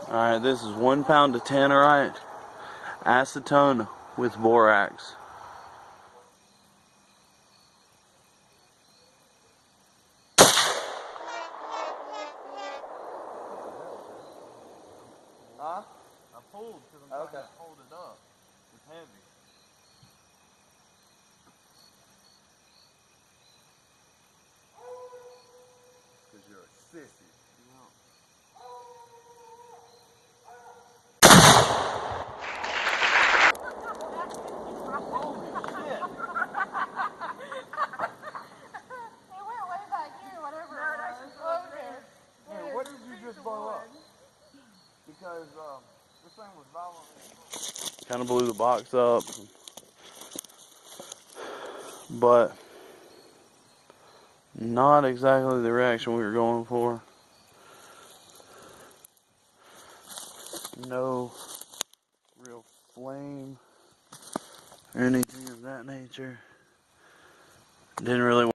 Alright, this is 1 pound of Tannerite, acetone with borax. Huh? I pulled because I'm trying to hold it up. It's heavy. Because you're a sissy. Holy shit! It went way back here, whatever it was. Okay. Man, what did you just blow up? Because this thing was violently. Kind of blew the box up, but not exactly the reaction we were going for. No real flame or anything of that nature. Didn't really